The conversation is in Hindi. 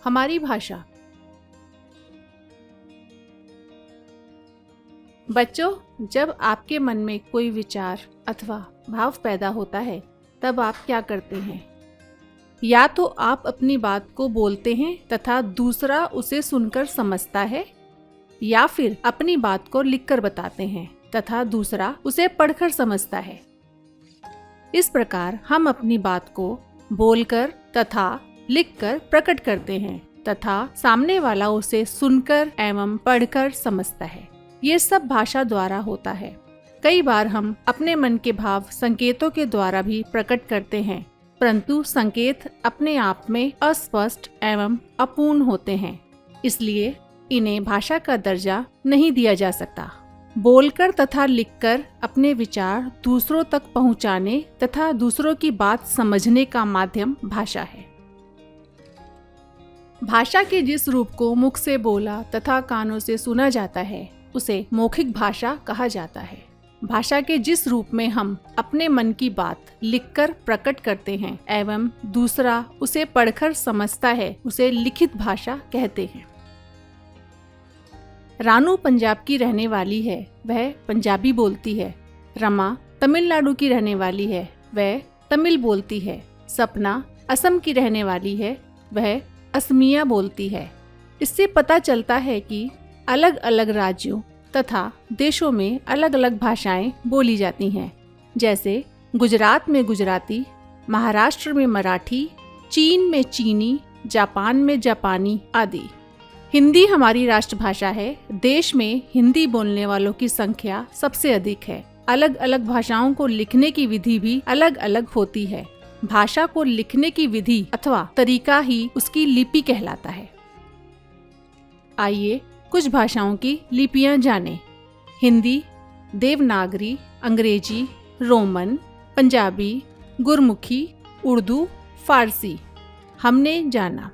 हमारी भाषा। बच्चों, जब आपके मन में कोई विचार अथवा भाव पैदा होता है तब आप क्या करते हैं? या तो आप अपनी बात को बोलते हैं तथा दूसरा उसे सुनकर समझता है, या फिर अपनी बात को लिखकर बताते हैं तथा दूसरा उसे पढ़कर समझता है। इस प्रकार हम अपनी बात को बोलकर तथा लिखकर प्रकट करते हैं तथा सामने वाला उसे सुनकर एवं पढ़कर समझता है। ये सब भाषा द्वारा होता है। कई बार हम अपने मन के भाव संकेतों के द्वारा भी प्रकट करते हैं, परंतु संकेत अपने आप में अस्पष्ट एवं अपूर्ण होते हैं, इसलिए इन्हें भाषा का दर्जा नहीं दिया जा सकता। बोलकर तथा लिखकर अपने विचार दूसरों तक पहुंचाने तथा दूसरों की बात समझने का माध्यम भाषा है। भाषा के जिस रूप को मुख से बोला तथा कानों से सुना जाता है उसे मौखिक भाषा कहा जाता है। भाषा के जिस रूप में हम अपने मन की बात लिखकर प्रकट करते हैं एवं दूसरा उसे पढ़कर समझता है उसे लिखित भाषा कहते हैं। रानू पंजाब की रहने वाली है, वह पंजाबी बोलती है। रमा तमिलनाडु की रहने वाली है, वह तमिल बोलती है। सपना असम की रहने वाली है, वह असमिया बोलती है। इससे पता चलता है कि अलग अलग राज्यों तथा देशों में अलग अलग भाषाएं बोली जाती हैं, जैसे गुजरात में गुजराती, महाराष्ट्र में मराठी, चीन में चीनी, जापान में जापानी आदि। हिंदी हमारी राष्ट्रभाषा है। देश में हिंदी बोलने वालों की संख्या सबसे अधिक है। अलग अलग भाषाओं को लिखने की विधि भी अलग अलग होती है। भाषा को लिखने की विधि अथवा तरीका ही उसकी लिपि कहलाता है। आइए कुछ भाषाओं की लिपियां जानें। हिंदी, देवनागरी, अंग्रेजी, रोमन, पंजाबी, गुरमुखी, उर्दू, फारसी। हमने जाना।